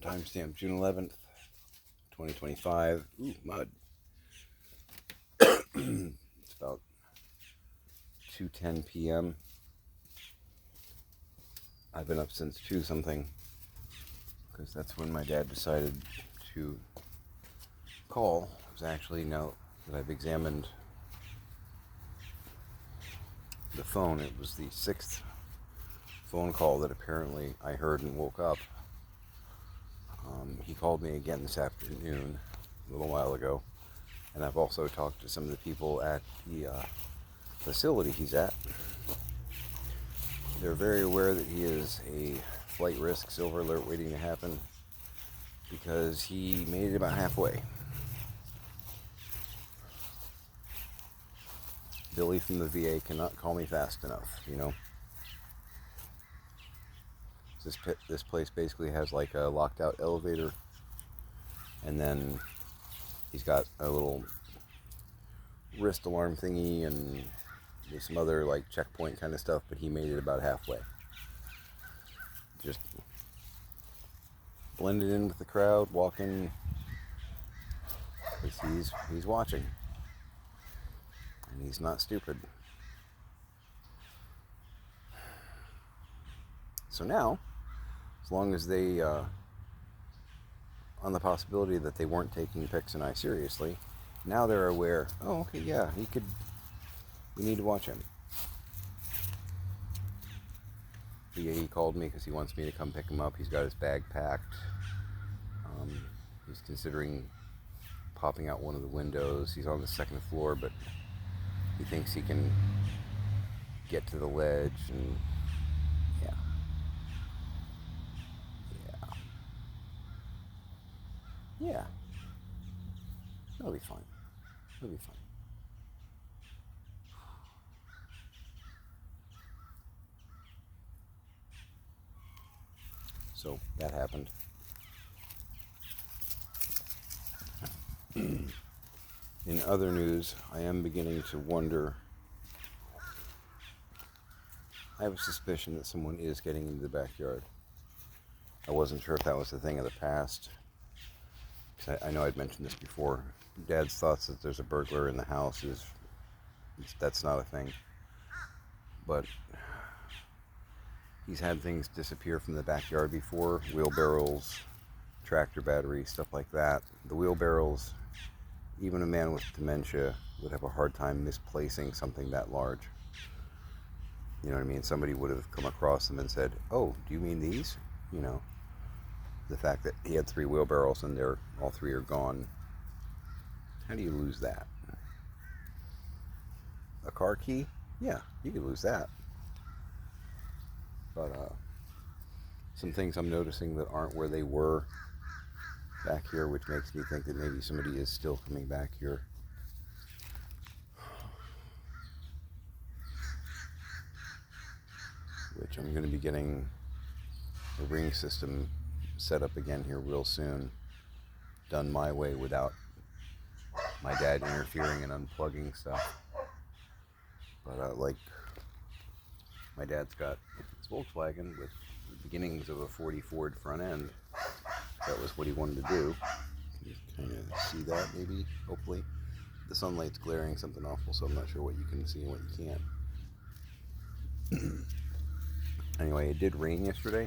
Timestamp June 11th, 2025. Ooh, mud. It's about 2:10 p.m. I've been up since 2 something because that's when my dad decided to call. It was actually, now that I've examined the phone, it was the 6th phone call that apparently I heard and woke up. He called me again this afternoon, a little while ago, and I've also talked to some of the people at the facility he's at. They're very aware that he is a flight risk, silver alert waiting to happen, because he made it about halfway. Billy from the VA cannot call me fast enough, you know. This place basically has like a locked out elevator, and then he's got a little wrist alarm thingy and there's some other like checkpoint kind of stuff, but he made it about halfway. Just blended in with the crowd, walking, because he's watching, and he's not stupid. So now, as long as they, on the possibility that they weren't taking Pix and I seriously, now they're aware, oh, okay, yeah, we need to watch him. He called me because he wants me to come pick him up. He's got his bag packed. He's considering popping out one of the windows. He's on the 2nd floor, but he thinks he can get to the ledge, and yeah, that'll be fine. It'll be fine. So that happened. In other news, I am beginning to wonder. I have a suspicion that someone is getting into the backyard. I wasn't sure if that was a thing of the past. I know I'd mentioned this before. Dad's thoughts that there's a burglar in the house that's not a thing. But he's had things disappear from the backyard before. Wheelbarrows, tractor batteries, stuff like that. The wheelbarrows, even a man with dementia would have a hard time misplacing something that large. You know what I mean? Somebody would have come across them and said, oh, do you mean these? You know, the fact that he had 3 wheelbarrows and all 3 are gone. How do you lose that? A car key? Yeah, you could lose that. But some things I'm noticing that aren't where they were back here, which makes me think that maybe somebody is still coming back here. Which I'm going to be getting a ring system set up again here real soon, done my way without my dad interfering and unplugging stuff. But like, my dad's got his Volkswagen with the beginnings of a 40 Ford front end. That was what he wanted to do. Can you kind of see that, maybe? Hopefully. The sunlight's glaring something awful, so I'm not sure what you can see and what you can't. Anyway, it did rain yesterday,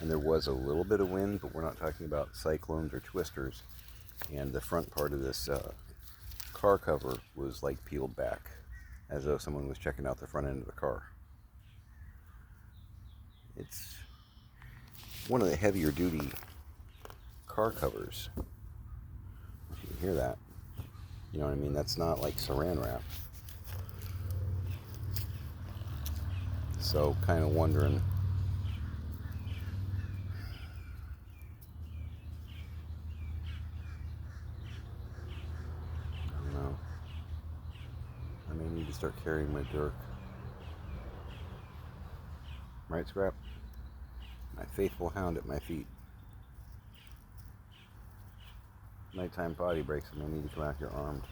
and there was a little bit of wind, but we're not talking about cyclones or twisters. And the front part of this car cover was like peeled back, as though someone was checking out the front end of the car. It's one of the heavier duty car covers. If you can hear that. You know what I mean? That's not like saran wrap. So kind of wondering, I don't know, I may need to start carrying my dirk. Right, Scrap? My faithful hound at my feet. Nighttime potty breaks, I may need to come out here armed.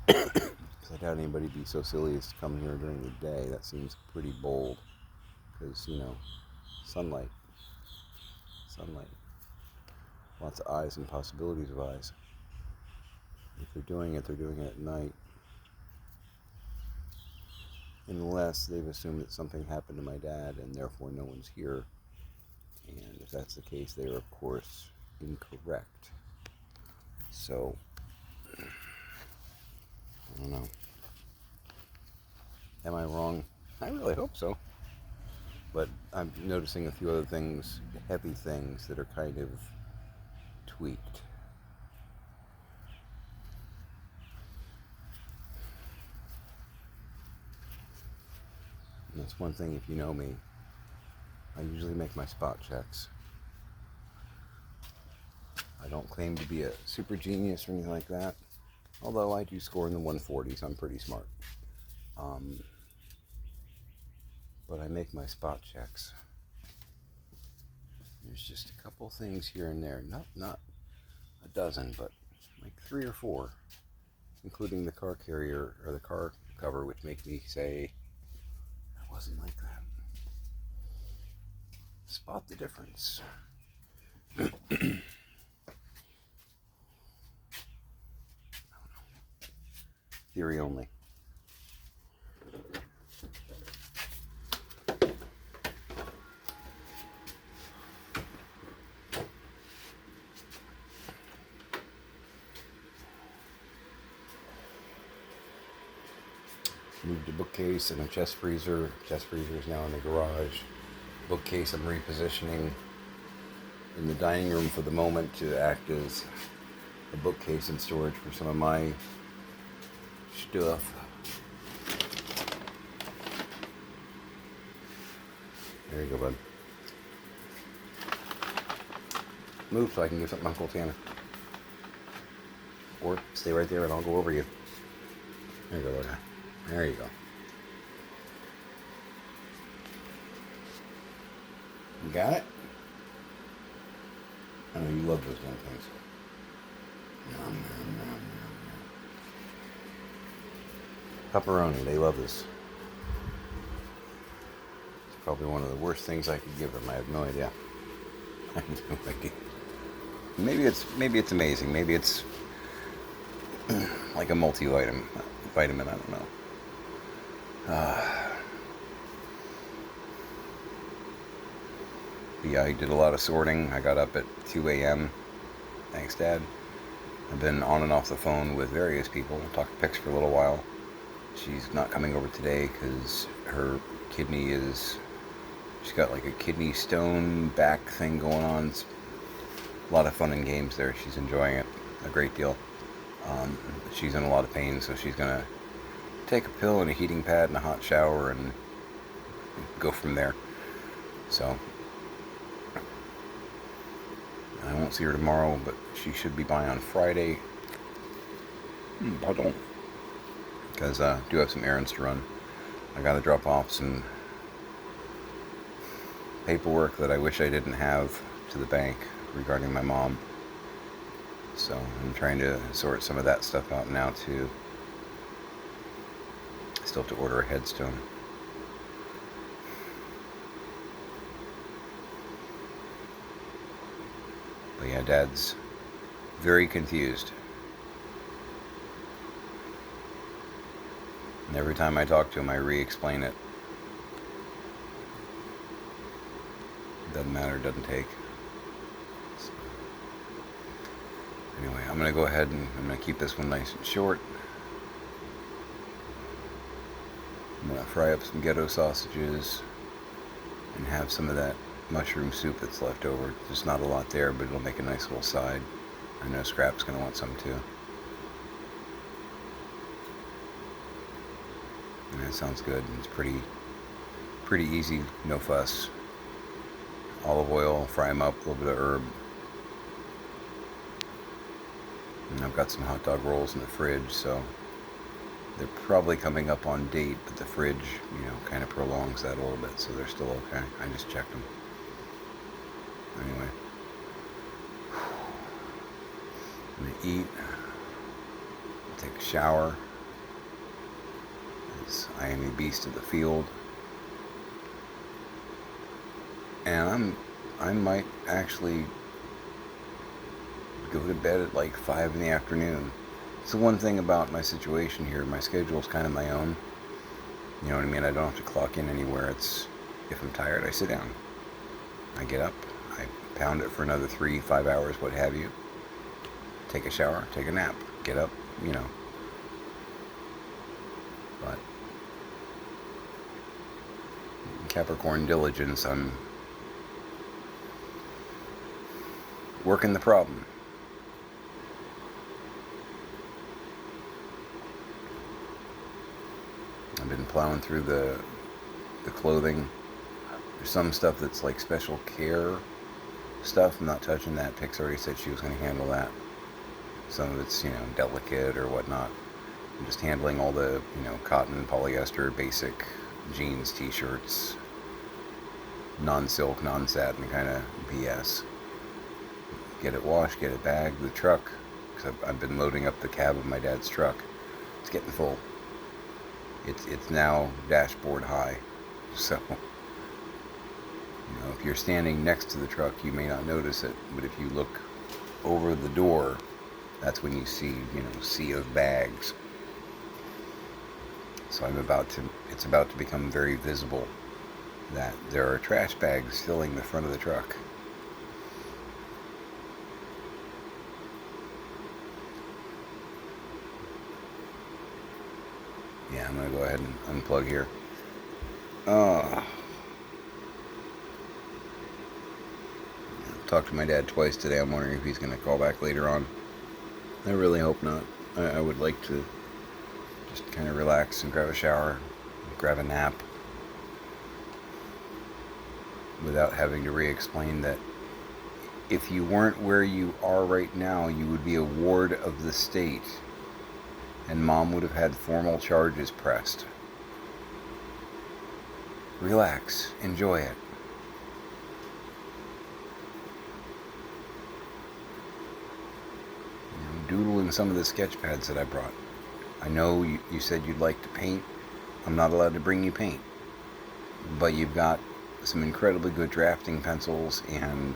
Because I doubt anybody be so silly as to come here during the day. That seems pretty bold. Because, you know, sunlight. sunlight. Lots of eyes and possibilities of eyes. If they're doing it at night. Unless they've assumed that something happened to my dad and therefore no one's here. And if that's the case, they are, of course, incorrect. So, I don't know. Am I wrong? I really hope so. But I'm noticing a few other things, heavy things, that are kind of tweaked. And that's one thing, if you know me, I usually make my spot checks. I don't claim to be a super genius or anything like that, although I do score in the 140s. I'm pretty smart. But I make my spot checks. There's just a couple things here and there, not a dozen, but like 3 or 4, including the car carrier or the car cover, which make me say, that wasn't like that. Spot the difference. Theory only. Moved a bookcase and a chest freezer. Chest freezer is now in the garage. Bookcase I'm repositioning in the dining room for the moment to act as a bookcase and storage for some of my stuff. There you go, bud. Move so I can give something to Uncle Tanner. Or stay right there and I'll go over you. There you go, bud. There you go. You got it? I know you love those damn things. Nom, nom, nom, nom, nom. Pepperoni, they love this. It's probably one of the worst things I could give them. I have no idea. I have no idea. Maybe it's amazing. Maybe it's like a multivitamin. I don't know. Yeah, I did a lot of sorting. I got up at 2 a.m. Thanks, Dad. I've been on and off the phone with various people. Talked to Pix for a little while. She's not coming over today because her kidney is... She's got like a kidney stone back thing going on. It's a lot of fun and games there. She's enjoying it a great deal. She's in a lot of pain, so she's going to take a pill and a heating pad and a hot shower and go from there. So I won't see her tomorrow, but she should be by on Friday. Pardon. Because I do have some errands to run. I got to drop off some paperwork that I wish I didn't have to the bank regarding my mom. So I'm trying to sort some of that stuff out now too. I still have to order a headstone. But yeah, Dad's very confused. And every time I talk to him, I re-explain it. Doesn't matter, doesn't take. So, anyway, I'm going to go ahead and I'm going to keep this one nice and short. I'm going to fry up some ghetto sausages and have some of that mushroom soup that's left over. There's not a lot there, but it'll make a nice little side. I know Scrap's going to want some too. And that sounds good. It's pretty easy, no fuss. Olive oil, fry them up, a little bit of herb. And I've got some hot dog rolls in the fridge, so they're probably coming up on date, but the fridge, kind of prolongs that a little bit, so they're still okay. I just checked them. Anyway, I'm going to eat, take a shower, as I am a beast of the field, and I'm I might actually go to bed at like 5 in the afternoon. It's the one thing about my situation here. My schedule's kind of my own. You know what I mean? I don't have to clock in anywhere. It's, if I'm tired, I sit down. I get up. I pound it for another 3-5 hours, what have you. Take a shower, take a nap, get up, you know. But Capricorn diligence, I'm working the problem. I've been plowing through the clothing. There's some stuff that's like special care stuff. I'm not touching that. Pix already said she was going to handle that. Some of it's, you know, delicate or whatnot. I'm just handling all the, you know, cotton, polyester, basic jeans, t-shirts, non-silk, non-satin kind of BS. Get it washed, get it bagged. The truck, because I've been loading up the cab of my dad's truck. It's getting full. It's now dashboard high. So, you know, if you're standing next to the truck, you may not notice it. But if you look over the door, that's when you see, you know, sea of bags. So it's about to become very visible that there are trash bags filling the front of the truck. Yeah, I'm going to go ahead and unplug here. Talked to my dad twice today. I'm wondering if he's going to call back later on. I really hope not. I would like to just kind of relax and grab a shower, grab a nap, without having to re-explain that if you weren't where you are right now, you would be a ward of the state, and Mom would have had formal charges pressed. Relax. Enjoy it. Doodle in some of the sketch pads that I brought. I know you said you'd like to paint. I'm not allowed to bring you paint. But you've got some incredibly good drafting pencils and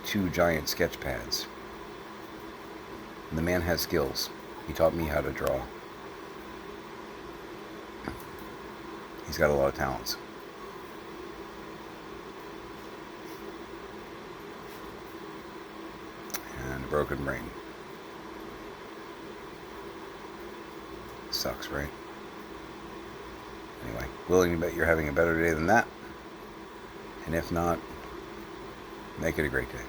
2 giant sketch pads. The man has skills. He taught me how to draw. He's got a lot of talents. And a broken brain. Sucks, right? Anyway, willing to bet you're having a better day than that. And if not, make it a great day.